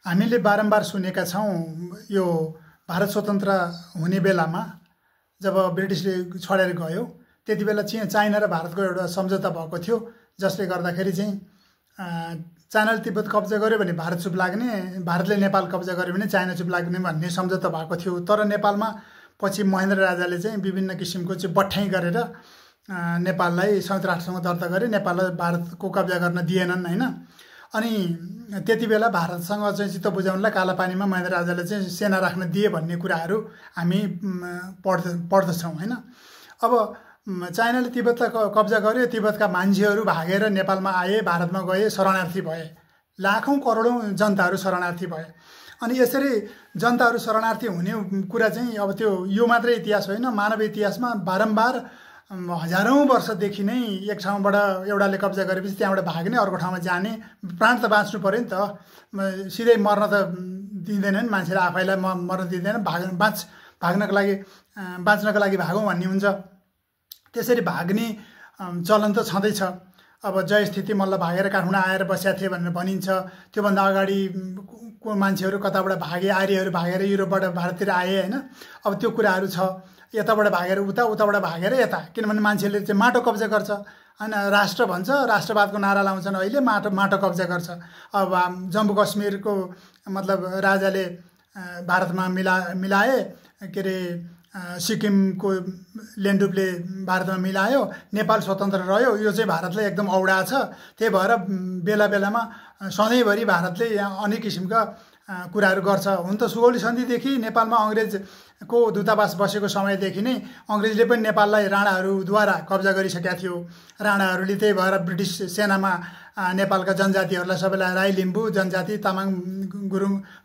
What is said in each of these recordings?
हामीले बारम्बार सुनेका छौँ यो भारत स्वतन्त्र हुने बेलामा जब ब्रिटिसले छोडेर गयो त्यति बेला चाइना र भारतको एउटा सम्झौता भएको थियो जसले गर्दाखेरि चाहिँ चाइनाले तिब्बत कब्जा गर्यो भने भारत चुप लाग्ने, भारतले नेपाल कब्जा गर्यो भने चाइना चुप लाग्ने भन्ने सम्झौता भएको थियो। तर नेपालमा पछि महेन्द्र राजाले चाहिँ विभिन्न किसिमको चाहिँ बठ्याइ गरेर नेपाललाई संयुक्त राष्ट्रसँग दर्ता गरे, नेपाललाई भारतको कब्जा गर्न दिएनन् हैन। अनि त्यति बेला भारतसँग चाहिँ चित्त बुझाउनलाई कालापानीमा महेन्द्र राजाले चाहिँ सेना राख्न दिए भन्ने कुराहरू हामी पढ्दछौँ हैन। अब चाइनाले तिब्बतलाई कब्जा गर्यो, तिब्बतका मान्छेहरू भागेर नेपालमा आए, भारतमा गए, शरणार्थी भए, लाखौं करोडौं जनताहरू शरणार्थी भए। अनि यसरी जनताहरू शरणार्थी हुने कुरा चाहिँ अब त्यो यो मात्रै इतिहास होइन, मानव इतिहासमा बारम्बार हजारौं वर्षदेखि नै एक ठाउँबाट एउटाले कब्जा गरेपछि त्यहाँबाट भाग्ने, अर्को ठाउँमा जाने, प्राण त बाँच्नु पर्यो नि त, सिधै मर्न त दिँदैन नि मान्छेले, आफैलाई मर्न दिँदैन, बाँच्नको लागि भागौँ भन्ने हुन्छ। त्यसरी भाग्ने चलन त छँदैछ। अब जय स्थिति मल्ल भागेर काठमाडौँ आएर बसेका थिए भनेर भनिन्छ। त्योभन्दा अगाडि को मान्छेहरू कताबाट भागे, आर्यहरू भागेर युरोपबाट भारततिर आए हैन। अब त्यो कुराहरू छ, यताबाट भागेर उता, उताबाट भागेर यता, किनभने मान्छेले चाहिँ माटो कब्जा गर्छ हैन, राष्ट्र भन्छ, राष्ट्रवादको नारा लाउँछन्, अहिले माटो कब्जा गर्छ। अब जम्मू कश्मीरको मतलब राजाले भारतमा मिलाए, के अरे सिक्किमको लेन्डुपले भारतमा मिलायो, नेपाल स्वतन्त्र रह्यो। यो चाहिँ भारतलाई एकदम औडा छ। त्यही भएर बेला बेलामा सधैँभरि भारतले यहाँ अनेक किसिमका कुराहरू गर्छ। हुन त सुगौली सन्धिदेखि नेपालमा अङ्ग्रेजको दूतावास बसेको समयदेखि नै अङ्ग्रेजले पनि नेपाललाई राणाहरूद्वारा कब्जा गरिसकेका थियो। राणाहरूले त्यही भएर ब्रिटिस सेनामा नेपालका जनजातिहरूलाई सबैलाई राई लिम्बू जनजाति, तामाङ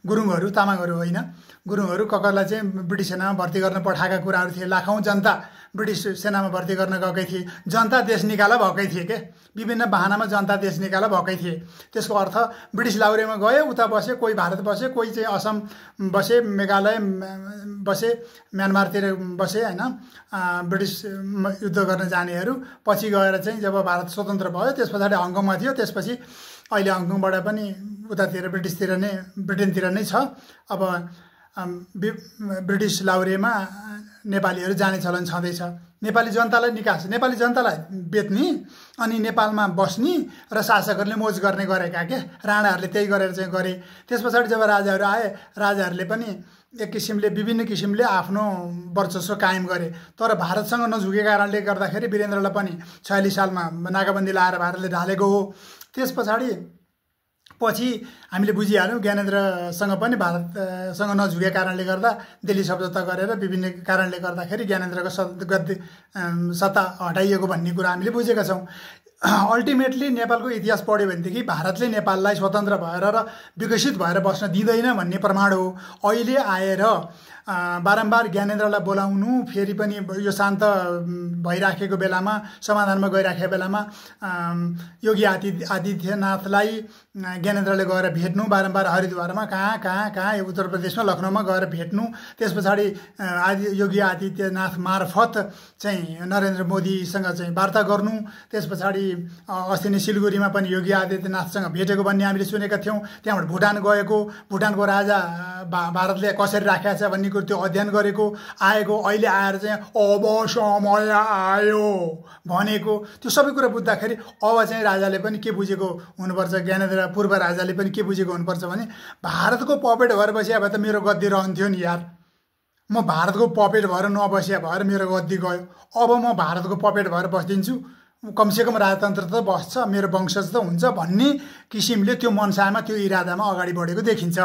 गुरुङहरू, तामाङहरू होइन, गुरुङहरू ककरलाई चाहिँ ब्रिटिस सेनामा भर्ती गर्न पठाएका कुराहरू थिए। लाखौं जनता ब्रिटिस सेनामा भर्ती गर्न गएकै थिए। जनता देश निकाला भएकै थिए के, विभिन्न बहानामा जनता देश निकाला भएकै थिए। त्यसको अर्थ ब्रिटिस लाहुरेमा गए, उता बसे, कोही भारत बसे, कोही चाहिँ असम बसे, मेघालय बसे, म्यानमारतिर बसे हैन। ब्रिटिस युद्ध गर्न जानेहरू पछि गएर चाहिँ जब भारत स्वतन्त्र भयो त्यस पछाडि हङकङमा थियो, त्यसपछि अहिले हङकङबाट पनि उतातिर ब्रिटेनतिर नै छ। अब ब्रिटिस लाहुरेमा नेपालीहरू जाने चलन छँदैछ। नेपाली जनतालाई निकास, नेपाली जनतालाई बेच्ने अनि नेपालमा बस्ने र शासकहरूले मोज गर्ने गरेका के, राणाहरूले त्यही गरेर चाहिँ गरे। त्यस पछाडि जब राजाहरू आए, राजाहरूले पनि एक किसिमले विभिन्न किसिमले आफ्नो वर्चस्व कायम गरे। तर भारतसँग नझुकेको कारणले गर्दाखेरि वीरेन्द्रलाई पनि 46 सालमा नाकाबन्दी लाएर भारतले ढालेको हो। त्यस पछाडि पछि हामीले बुझिहाल्यौँ ज्ञानेन्द्रसँग पनि भारतसँग नझुकेको कारणले गर्दा दिल्ली सम्झौता गरेर विभिन्न कारणले गर्दाखेरि ज्ञानेन्द्रको सत्ता हटाइएको भन्ने कुरा हामीले बुझेका छौँ। अल्टिमेटली नेपालको इतिहास पढ्यो भनेदेखि भारतले नेपाललाई स्वतन्त्र भएर र विकसित भएर बस्न दिँदैन भन्ने प्रमाण हो। अहिले आएर बारम्बार ज्ञानेन्द्रलाई बोलाउनु, फेरि पनि यो शान्त भइराखेको बेलामा, समाधानमा गइराखेको बेलामा योगी आदित्यनाथलाई ज्ञानेन्द्रले गएर भेट्नु, बारम्बार हरिद्वारमा कहाँ उत्तर प्रदेशमा लखनऊमा गएर भेट्नु, त्यस पछाडि योगी आदित्यनाथ मार्फत चाहिँ नरेन्द्र मोदीसँग चाहिँ वार्ता गर्नु, त्यस पछाडि अस्ति नै सिलगढीमा पनि योगी आदित्यनाथसँग भेटेको भन्ने हामीले सुनेका थियौँ। त्यहाँबाट भुटान गएको, भुटानको राजा भारतले कसरी राखेको छ भन्ने त्यो अध्ययन गरेको, आएको, अहिले आएर चाहिँ अब समय आयो भनेको, त्यो सबै कुरा बुझ्दाखेरि अब चाहिँ राजाले पनि के बुझेको हुनुपर्छ, ज्ञानेन्द्र पूर्व राजाले पनि के बुझेको हुनुपर्छ भने भारतको पपेट भएर बसिया भए त मेरो गद्दी रहन्थ्यो नि यार। म भारतको पपेट भएर नबसिया भएर मेरो गद्दी गयो, अब म भारतको पपेट भएर बसिदिन्छु, कमसेकम राजतन्त्र त बस्छ, मेरो वंशज त हुन्छ भन्ने किसिमले त्यो मनसायमा, त्यो इरादामा अगाडि बढेको देखिन्छ।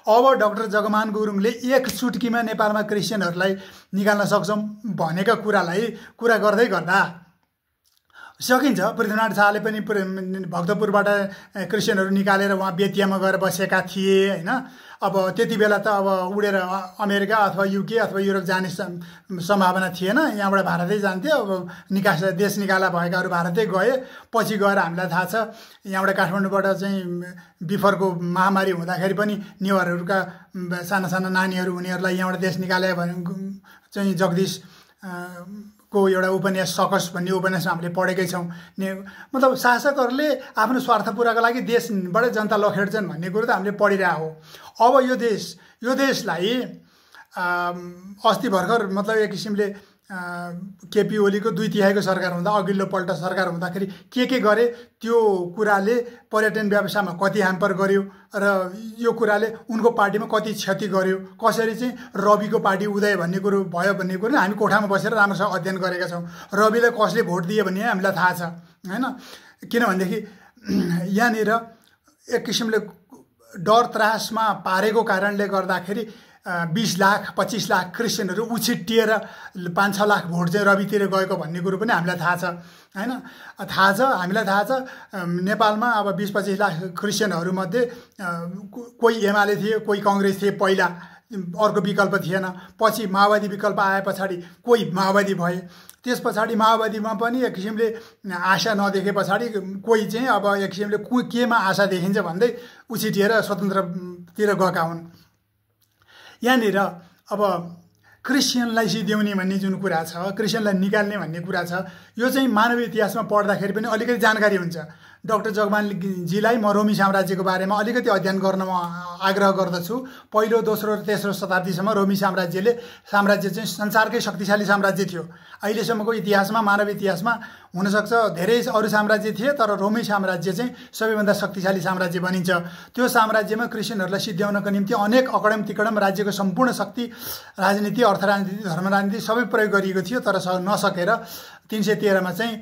अब डाक्टर जगमान गुरुङले एक चुटकीमा नेपालमा क्रिस्चियनहरूलाई निकाल्न सक्छौँ भनेका कुरा गर्दै गर्दा सकिन्छ। पृथ्वीनारायण शाहले पनि भक्तपुरबाट क्रिस्चियनहरू निकालेर उहाँ बेतियामा गएर बसेका थिए हैन। अब त्यति बेला त अब उडेर अमेरिका अथवा युके अथवा युरोप जाने सम्भावना थिएन, यहाँबाट भारतै जान्थे। अब देश निकाला भएकाहरू भारतै गए। पछि गएर हामीलाई थाहा छ यहाँबाट काठमाडौँबाट चाहिँ बिफरको महामारी हुँदाखेरि पनि नेवारहरूका साना साना नानीहरू, उनीहरूलाई यहाँबाट देश निकाले भने चाहिँ जगदीश को को एउटा उपन्यास सकस भन्ने उपन्यास हामीले पढेकै छौँ। मतलब शासकहरूले आफ्नो स्वार्थ पुराको लागि देशबाटै जनता लखेड्छन् भन्ने कुरो त हामीले पढिरहेको हो। अब यो देशलाई अस्ति भर्खर मतलब एक किसिमले केपी ओलीको 2/3 सरकार हुँदा अघिल्लोपल्ट सरकार हुँदाखेरि के गरे त्यो कुराले पर्यटन व्यवसायमा कति ह्याम्पर गर्यो र यो कुराले उनको पार्टीमा कति क्षति गर्यो, कसरी चाहिँ रविको पार्टी उदय भन्ने कुरो भयो भन्ने कुरो हामी कोठामा बसेर राम्रोसँग अध्ययन गरेका छौँ। रविलाई कसले भोट दिए भन्ने हामीलाई थाहा छ हैन। किनभनेदेखि यहाँनिर एक किसिमले डर त्रासमा पारेको कारणले गर्दाखेरि 20 लाख 25 लाख क्रिस्चियनहरू उछिट्टिएर 5-6 लाख भोट चाहिँ रवितिर गएको भन्ने कुरो पनि हामीलाई थाहा छ हैन। हामीलाई थाहा छ नेपालमा अब 20-25 लाख क्रिस्चियनहरूमध्ये कोही एमाले थिए, कोही काङ्ग्रेस थिए, पहिला अर्को विकल्प थिएन। पछि माओवादी विकल्प आए पछाडि कोही माओवादी भए, त्यस पछाडि माओवादीमा पनि एक किसिमले आशा नदेखे पछाडि कोही चाहिँ अब एक किसिमले केमा आशा देखिन्छ भन्दै उछिटिएर स्वतन्त्रतिर गएका हुन्। यहाँनिर अब क्रिस्चियनलाई सिध्याउने भन्ने जुन कुरा छ, क्रिस्चियनलाई निकाल्ने भन्ने कुरा छ, यो चाहिँ मानवीय इतिहासमा पढ्दाखेरि पनि अलिकति जानकारी हुन्छ। डाक्टर जगमानजीलाई म रोमी साम्राज्यको बारेमा अलिकति अध्ययन गर्न म आग्रह गर्दछु। पहिलो, दोस्रो र तेस्रो शताब्दीसम्म रोमी साम्राज्य चाहिँ संसारकै शक्तिशाली साम्राज्य थियो। अहिलेसम्मको इतिहासमा, मानव इतिहासमा हुनसक्छ धेरै अरू साम्राज्य थिए, तर रोमी साम्राज्य चाहिँ सबैभन्दा शक्तिशाली साम्राज्य भनिन्छ। त्यो साम्राज्यमा क्रिस्चियनहरूलाई सिध्याउनको निम्ति अनेक अकडम तिकडम राज्यको सम्पूर्ण शक्ति, राजनीति, अर्थ राजनीति, धर्म राजनीति सबै प्रयोग गरिएको थियो, तर नसकेर 313 मा चाहिँ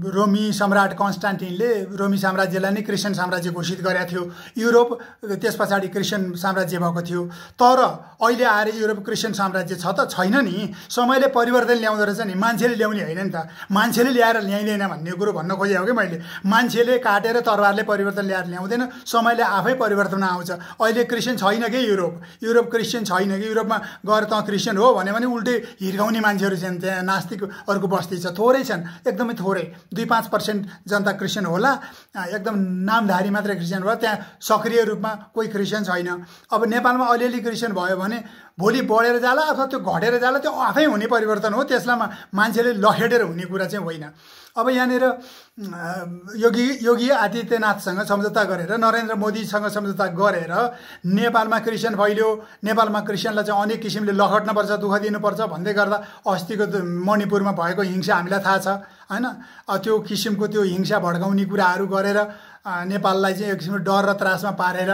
रोमी सम्राट कन्स्टान्टिनले रोमी साम्राज्यलाई नै क्रिस्चियन साम्राज्य घोषित गरेका थियो। युरोप त्यस पछाडि क्रिस्चियन साम्राज्य भएको थियो। तर अहिले आएर युरोप क्रिस्चियन साम्राज्य छ त छैन नि, समयले परिवर्तन ल्याउँदो रहेछ नि, मान्छेले ल्याउने होइन नि त। मान्छेले ल्याएर ल्याइँदैन भन्ने कुरो भन्न खोजेको कि मैले। मान्छेले काटेर तरवारले परिवर्तन ल्याएर ल्याउँदैन, समयले आफै परिवर्तन आउँछ। अहिले क्रिस्चियन छैन कि युरोप क्रिस्चियन छैन कि। युरोपमा गएर त क्रिस्चियन हो भन्यो भने उल्टै हिर्काउने मान्छेहरू छन्, त्यहाँ नास्तिकहरूको बस्ती छ, थोरै छन्, एकदमै थोरै, 2-5% जनता क्रिस्चियन होला, एकदम नामधारी मात्रै क्रिस्चियन होला, त्यहाँ सक्रिय रूपमा कोही क्रिस्चियन छैन। अब नेपालमा अलिअलि क्रिस्चियन भयो भने भोलि बढेर जाला अथवा त्यो घटेर जाला, त्यो आफै हुने परिवर्तन हो, त्यसलाई मान्छेले लखेटेर हुने कुरा चाहिँ होइन। अब यहाँनिर योगी आदित्यनाथसँग सम्झौता गरेर, नरेन्द्र मोदीसँग सम्झौता गरेर नेपालमा क्रिस्चियन फैल्यो, नेपालमा क्रिस्चियनलाई चाहिँ अनेक किसिमले लखट्नुपर्छ, दुःख दिनुपर्छ भन्दै गर्दा अस्तिको मणिपुरमा भएको हिंसा हामीलाई थाहा छ हैन। त्यो किसिमको त्यो हिंसा भड्काउने कुराहरू गरेर नेपाललाई चाहिँ एक किसिमको डर र त्रासमा पारेर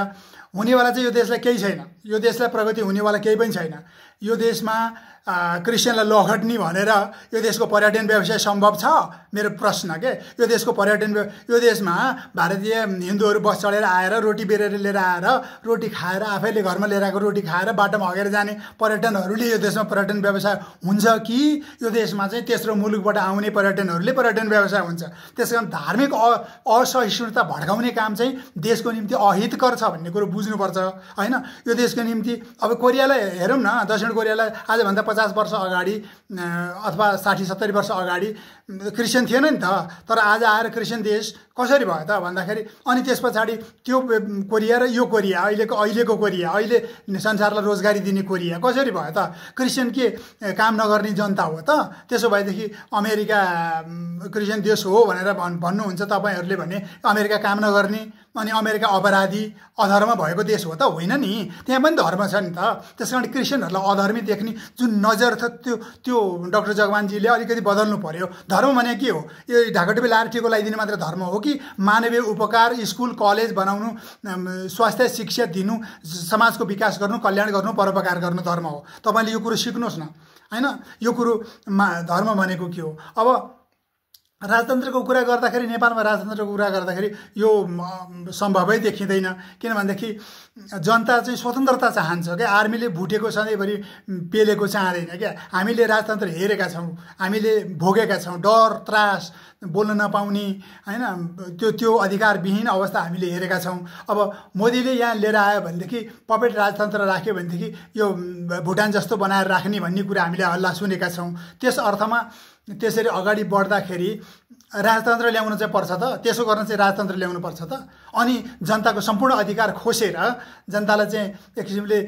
हुनेवाला चाहिँ यो देशलाई केही छैन। यो देशलाई प्रगति हुनेवाला केही पनि छैन। यो देशमा क्रिस्चियनलाई लखट्ने भनेर यो देशको पर्यटन व्यवसाय सम्भव छ? मेरो प्रश्न के। यो देशको यो देशमा भारतीय हिन्दूहरू बस चढेर आएर रोटी बेरेर लिएर आएर रोटी खाएर आफैले घरमा लिएर आएको रोटी खाएर बाटोमा हगेर जाने पर्यटनहरूले यो देशमा पर्यटन व्यवसाय हुन्छ कि यो देशमा चाहिँ तेस्रो मुलुकबाट आउने पर्यटनहरूले पर्यटन व्यवसाय हुन्छ? त्यसकारण धार्मिक असहिष्णुता भड्काउने काम चाहिँ देशको निम्ति अहितकर छ भन्ने कुरो बुझ्नुपर्छ हैन। यो देशको निम्ति अब कोरियालाई हेरौँ न, दक्षिण कोरियालाई आजभन्दा 50 वर्ष अगाडि अथवा 60-70 वर्ष अगाडि क्रिस्चियन थिएन नि त, तर आज आएर क्रिस्चियन देश कसरी भयो त भन्दाखेरि अनि त्यस पछाडि त्यो कोरिया र यो कोरिया अहिलेको कोरिया, अहिले संसारलाई रोजगारी दिने कोरिया कसरी भयो त? क्रिस्चियन के काम नगर्ने जनता हो त? त्यसो भएदेखि अमेरिका क्रिस्चियन देश हो भनेर भन्नुहुन्छ तपाईहरूले भने अमेरिका काम नगर्ने अनि अमेरिका अपराधी अधर्म भएको देश हो त? होइन नि, त्यहाँ पनि धर्म छ नि त। त्यसकारण क्रिस्चियनहरूलाई अधर्मी देख्ने जुन नजर छ त्यो डाक्टर जगमानजीले अलिकति बदल्नु पर्यो। धर्म भने के हो? यो ढाकाटोपी लाएर टिको लगाइदिने मात्र धर्म हो कि मानवीय उपकार, स्कुल कलेज बनाउनु, स्वास्थ्य शिक्षा दिनु, समाजको विकास गर्नु, कल्याण गर्नु, परोपकार गर्नु धर्म हो? तपाईँले यो कुरो सिक्नुहोस् न हैन। यो कुरो धर्म भनेको के हो? अब राजतन्त्रको कुरा गर्दाखेरि, नेपालमा राजतन्त्रको कुरा गर्दाखेरि यो सम्भवै देखिँदैन। किनभनेदेखि जनता चाहिँ स्वतन्त्रता चाहन्छ क्या। आर्मीले भुटेको सधैँभरि पेलेको चाहँदैन क्या। हामीले राजतन्त्र हेरेका छौँ, हामीले भोगेका छौँ, डर त्रास, बोल्न नपाउने हैन, त्यो अधिकारविहीन अवस्था हामीले हेरेका छौँ। अब मोदीले यहाँ लिएर आयो भनेदेखि पपेट राजतन्त्र राख्यो भनेदेखि यो भुटान जस्तो बनाएर राख्ने भन्ने कुरा हामीले हल्ला सुनेका छौँ। त्यस अर्थमा त्यसरी अगाडि बढ्दाखेरि राजतन्त्र ल्याउनु चाहिँ पर्छ त, त्यसो गर्न चाहिँ राजतन्त्र ल्याउनु पर्छ त। अनि जनताको सम्पूर्ण अधिकार खोसेर जनतालाई चाहिँ एक किसिमले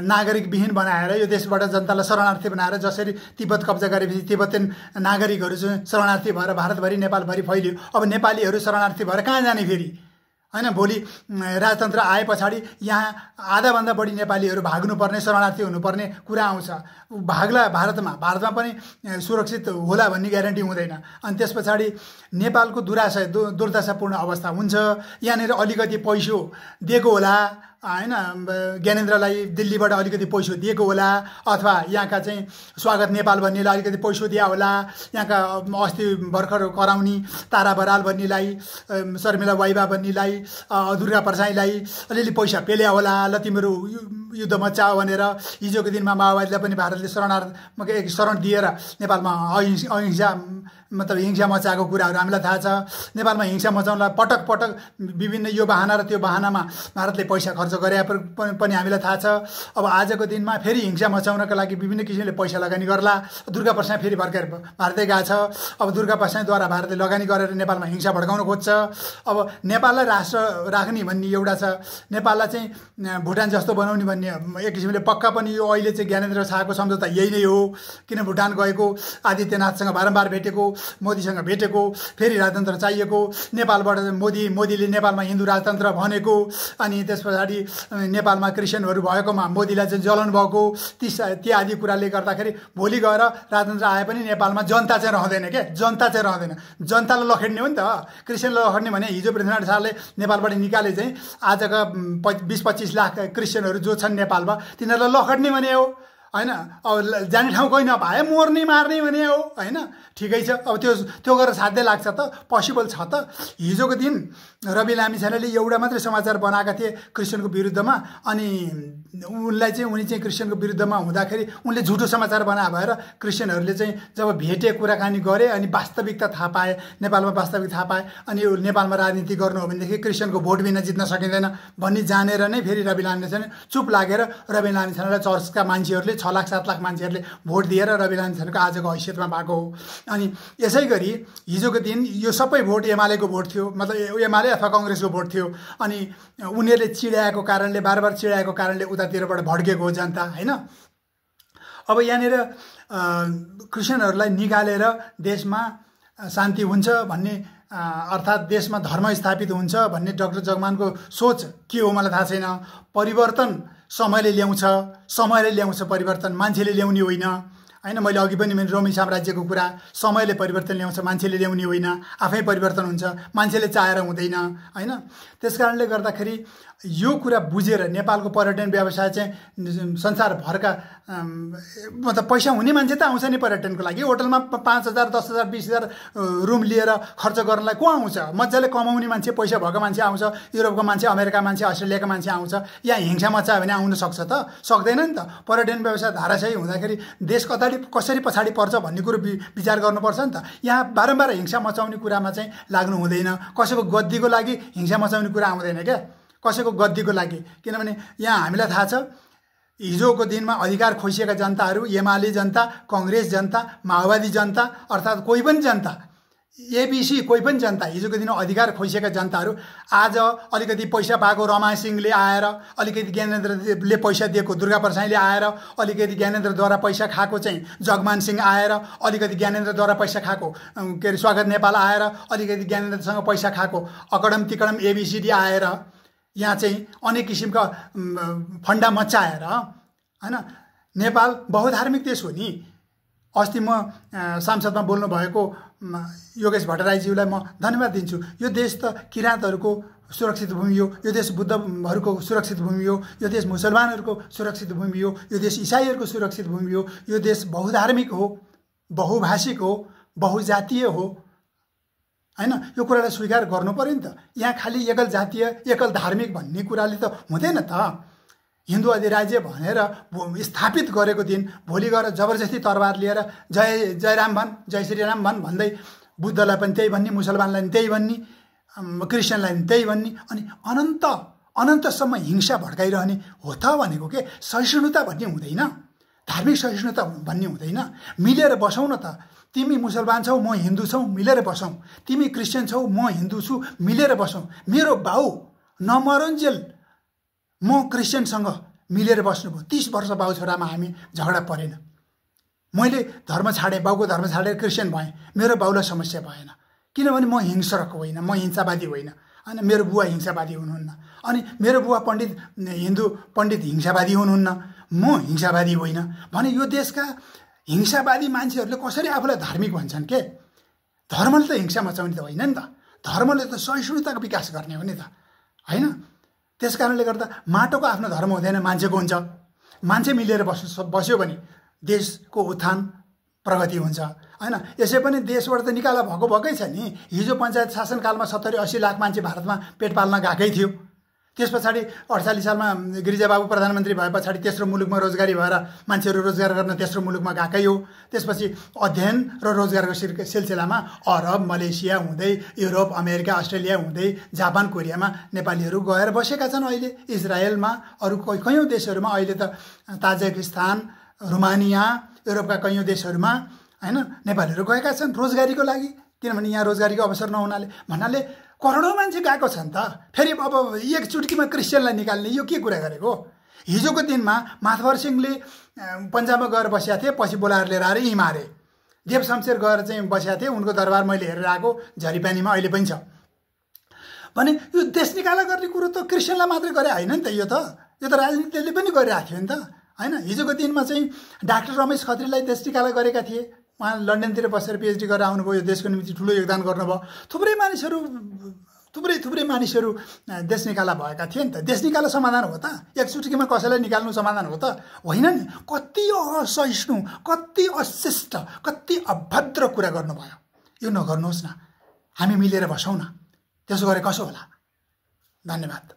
नागरिकविहीन बनाएर यो देशबाट जनतालाई शरणार्थी बनाएर, जसरी तिब्बत कब्जा गरेपछि तिब्बतन नागरिकहरू चाहिँ शरणार्थी भएर भारतभरि नेपालभरि फैलियो। अब नेपालीहरू शरणार्थी भएर कहाँ जाने फेरि, हैन? भोलि राजतन्त्र आए पछाडि यहाँ आधाभन्दा बढी नेपालीहरू भाग्नुपर्ने, शरणार्थी हुनुपर्ने कुरा आउँछ। भाग्ला भारतमा पनि सुरक्षित होला भन्ने ग्यारेन्टी हुँदैन। अनि त्यस पछाडि नेपालको दुर्दशापूर्ण अवस्था हुन्छ। यहाँनिर अलिकति पैसो दिएको होला, हैन? ज्ञानेन्द्रलाई दिल्लीबाट अलिकति पैसो दिएको होला, अथवा यहाँका चाहिँ स्वागत नेपाल भन्नेलाई अलिकति पैसो दिया होला, यहाँका अस्ति भर्खर कराउनी तारा बराल भन्नेलाई, शर्मिला वाइबा भन्नेलाई, दुर्गा परसाईलाई अलिअलि पैसा पेल्या होला, ल तिम्रो युद्ध मचाओ भनेर। हिजोको दिनमा माओवादीलाई पनि भारतले शरण दिएर नेपालमा अहिंसा मतलब हिंसा मचाएको कुराहरू हामीलाई थाहा छ। नेपालमा हिंसा मचाउनलाई पटक पटक विभिन्न यो बहाना र त्यो बहानामा भारतले पैसा खर्च गरे पनि हामीलाई थाहा छ। अब आजको दिनमा फेरि हिंसा मचाउनका लागि विभिन्न किसिमले पैसा लगानी गर्ला। दुर्गा परसाई फेरि भर्खर भारतै गएको छ। अब दुर्गा परसाईद्वारा भारतले लगानी गरेर नेपालमा हिंसा भड्काउन खोज्छ। अब नेपाललाई राष्ट्र राख्ने भन्ने एउटा छ, नेपाललाई चाहिँ भुटान जस्तो बनाउने भन्ने एक किसिमले पक्का पनि यो अहिले चाहिँ ज्ञानेन्द्र शाहको सम्झौता यही नै हो। किन भुटान गएको, आदित्यनाथसँग बारम्बार भेटेको, मोदीसँग भेटेको, फेरि राजतन्त्र चाहिएको, नेपालबाट मोदीले नेपालमा हिन्दू राजतन्त्र भनेको, अनि त्यस पछाडि नेपालमा क्रिस्चियनहरू भएकोमा मोदीलाई चाहिँ जलन भएको, ती आदि कुराले गर्दाखेरि भोलि गएर राजतन्त्र आए पनि नेपालमा जनता चाहिँ रहँदैन के, जनता चाहिँ रहँदैन। जनतालाई लखेड्ने हो नि त, क्रिस्चियनलाई लखेड्ने भने हिजो पृथ्वीनारायण शाहले नेपालबाट निकाले चाहिँ आजका 20-25 लाख क्रिस्चियनहरू जो छन् नेपालमा तिनीहरूलाई लखेड्ने भने हो, हैन? अब जाने ठाउँ कोही नपाए मर्ने मार्ने भने हो, हैन? ठिकै छ। अब त्यो गरेर साध्य लाग्छ त, पोसिबल छ त। हिजोको दिन रवि लामिछानेले एउटा मात्रै समाचार बनाएका थिए क्रिस्चियनको विरुद्धमा, अनि उनी चाहिँ क्रिस्चियनको विरुद्धमा हुँदाखेरि उनले झुटो समाचार बनाए भएर क्रिस्चियनहरूले चाहिँ जब भेटे, कुराकानी गरे, अनि वास्तविकता थाहा पाए, नेपालमा वास्तविक थाहा पाए, अनि यो नेपालमा राजनीति गर्नु हो भनेदेखि क्रिस्चियनको भोट बिना जित्न सकिँदैन भन्ने जानेर नै फेरि रवि लामिछाने चुप लागेर रवि लामिछानेलाई चर्चका मान्छेहरूले 6-7 लाख मान्छेहरूले भोट दिएर रवि लामिछानेको आजको हैसियतमा पाएको हो। अनि यसै गरी हिजोको दिन यो सबै भोट एमालेको भोट थियो, मतलब एमाले अथवा कांग्रेसको भोट थियो। अनि उनीहरूले चिडाएको कारणले, बारबार चिडाएको कारणले उतातिरबाट भड्केको हो जनता, हैन? अब यहाँनिर क्रिस्चियनहरूलाई निकालेर देशमा शान्ति हुन्छ भन्ने, अर्थात् देशमा धर्म स्थापित हुन्छ भन्ने डाक्टर जगमानको सोच के हो मलाई थाहा छैन। परिवर्तन समयले ल्याउँछ परिवर्तन, मान्छेले ल्याउने होइन, हैन? मैले अघि पनि रोमी साम्राज्यको कुरा, समयले परिवर्तन ल्याउँछ, मान्छेले ल्याउने होइन, आफै परिवर्तन हुन्छ, मान्छेले चाहेर हुँदैन, हैन? त्यसकारणले गर्दाखेरि यो कुरा बुझेर नेपालको पर्यटन व्यवसाय चाहिँ संसारभरका मतलब पैसा हुने मान्छे त आउँछ नि पर्यटनको लागि। होटलमा 5,000, 10,000, 20,000 रुम लिएर खर्च गर्नलाई को आउँछ? मजाले कमाउने मान्छे, पैसा भएको मान्छे आउँछ, युरोपको मान्छे, अमेरिका मान्छे, अस्ट्रेलियाको मान्छे आउँछ। यहाँ हिंसा मचायो भने आउन सक्छ त? सक्दैन नि त। पर्यटन व्यवसाय धाराशायी हुँदाखेरि देश कसरी पछाडि पर्छ भन्ने कुरो विचार गर्नुपर्छ नि त। यहाँ बारम्बार हिंसा मचाउने कुरामा चाहिँ लाग्नु हुँदैन। कसैको गद्दीको लागि हिंसा मचाउने कुरा आउँदैन क्या, कसैको गद्दीको लागि। किनभने यहाँ हामीलाई थाहा छ हिजोको दिनमा अधिकार खोसिएका जनताहरू, एमाले जनता, कांग्रेस जनता, माओवादी जनता, अर्थात् कोही पनि जनता, एबीसी कोही पनि जनता, हिजोको दिनमा अधिकार खोसिएका जनताहरू आज अलिकति पैसा पाएको रमा सिंहले आएर, अलिकति ज्ञानेन्द्रले पैसा दिएको दुर्गा परसाईले आएर, अलिकति ज्ञानेन्द्रद्वारा पैसा खाएको चाहिँ जगमान सिंह आएर, अलिकति ज्ञानेन्द्रद्वारा पैसा खाएको के अरे स्वागत नेपाल आएर, अलिकति ज्ञानेन्द्रसँग पैसा खाएको अकडम तिकडम एबीसीडी आएर यहाँ चाहिँ अनेक किसिमका फन्डा मचाएर, हैन? नेपाल बहुधार्मिक देश हो नि। अस्ति म सांसदमा बोल्नु भएको योगेश भट्टराईज्यूलाई म धन्यवाद दिन्छु। यो देश त किराँतहरूको सुरक्षित भूमि हो, यो देश बुद्धहरूको सुरक्षित भूमि हो, यो देश मुसलमानहरूको सुरक्षित भूमि हो, यो देश इसाईहरूको सुरक्षित भूमि हो, यो देश बहुधार्मिक हो, बहुभाषिक हो, बहुजातीय हो, हैन? यो कुरालाई स्वीकार गर्नु पर्यो नि त। यहाँ खालि एकल जातीय, एकल धार्मिक भन्ने कुराले त हुँदैन त। हिन्दू अधिराज्य भनेर स्थापित गरेको दिन भोलि गएर जबरजस्ती तरबार लिएर जय राम भन्, जय श्रीराम भन् भन्दै बुद्धलाई पनि त्यही भन्ने, मुसलमानलाई पनि त्यही भन्ने, क्रिस्चियनलाई पनि त्यही भन्ने, अनि अनन्तसम्म हिंसा भड्काइरहने हो त भनेको के? सहिष्णुता भन्ने हुँदैन। धार्मिक सहिष्णुता भन्ने हुँदैन। मिलेर बसौँ न त। तिमी मुसलमान छौ, म हिन्दू छौ, मिलेर बसौँ। तिमी क्रिस्चियन छौ, म हिन्दू छु, मिलेर बसौँ। मेरो बाउ नमरुन्जेल म क्रिस्चियनसँग मिलेर बस्नुभयो। 30 वर्ष बाउ छोरामा हामी झगडा परेन। मैले धर्म छाडेँ, बाउको धर्म छाडेर क्रिस्चियन भएँ, मेरो बाउलाई समस्या भएन। किनभने म हिंसक होइन, म हिंसावादी होइन। होइन, मेरो बुवा हिंसावादी हुनुहुन्न। अनि मेरो बुवा पण्डित, हिन्दू पण्डित हिंसावादी हुनुहुन्न, म हिंसावादी होइन भने यो देशका हिंसावादी मान्छेहरूले कसरी आफूलाई धार्मिक भन्छन् के? धर्मले त हिंसा मचाउने त होइन नि त। धर्मले त सहिष्णुताको विकास गर्ने हो नि त, होइन? त्यस कारणले गर्दा माटोको आफ्नो धर्म हुँदैन, मान्छेको हुन्छ। मान्छे मिलेर बस्यो भने देशको उत्थान प्रगति हुन्छ, होइन? यसै पनि देशबाट त निकाला भएकै छ नि। हिजो पञ्चायत शासनकालमा 70-80 लाख मान्छे भारतमा पेट पाल्न गएकै थियो। त्यस पछाडि 48 सालमा गिरिजाबाबु प्रधानमन्त्री भए पछाडि तेस्रो मुलुकमा रोजगारी भएर मान्छेहरू रोजगार गर्न तेस्रो मुलुकमा गएकै हो। त्यसपछि अध्ययन र रोजगारको सिलसिलामा अरब, मलेसिया हुँदै युरोप, अमेरिका, अस्ट्रेलिया हुँदै जापान, कोरियामा नेपालीहरू गएर बसेका छन्। अहिले इजरायलमा, अरू कयौँ देशहरूमा, अहिले त ताजिकिस्तान, रोमानिया, युरोपका कयौँ देशहरूमा, होइन, नेपालीहरू गएका छन् रोजगारीको लागि। किनभने यहाँ रोजगारीको अवसर भन्नाले करोडौँ मान्छे गएको छ नि त। फेरि अब एक चुटकीमा क्रिस्चियनलाई निकाल्ने, यो के कुरा गरेको? हिजोको दिनमा माथवर सिंहले पन्जाबमा गएर बसेका थिए, पछि बोलाएर लिएर आएर यहीँ मारे। देव शमशेर गएर चाहिँ बसेका थिए, उनको दरबार मैले हेरेर आएको, झरीपानीमा अहिले पनि छ। भने यो देश निकाला गर्ने कुरो त क्रिस्चियनलाई मात्रै गरे होइन नि त। यो त राजनीतिले पनि गरिरहेको थियो नि त, होइन? हिजोको दिनमा चाहिँ डाक्टर रमेश खत्रीलाई देश निकाला गरेका थिए। उहाँ लन्डनतिर बसेर PhD गरेर आउनुभयो, देशको निम्ति ठुलो योगदान गर्नुभयो। थुप्रै मानिसहरू देश निकाला भएका थिए नि त। देश निकाला समाधान हो त? एक चुटकीमा कसैलाई निकाल्नु समाधान हो त? होइन नि। कति असहिष्णु, कति अशिष्ट, कति अभद्र कुरा गर्नुभयो। यो नगर्नुहोस् न। हामी मिलेर बसौँ न। त्यसो गरे कसो होला? धन्यवाद।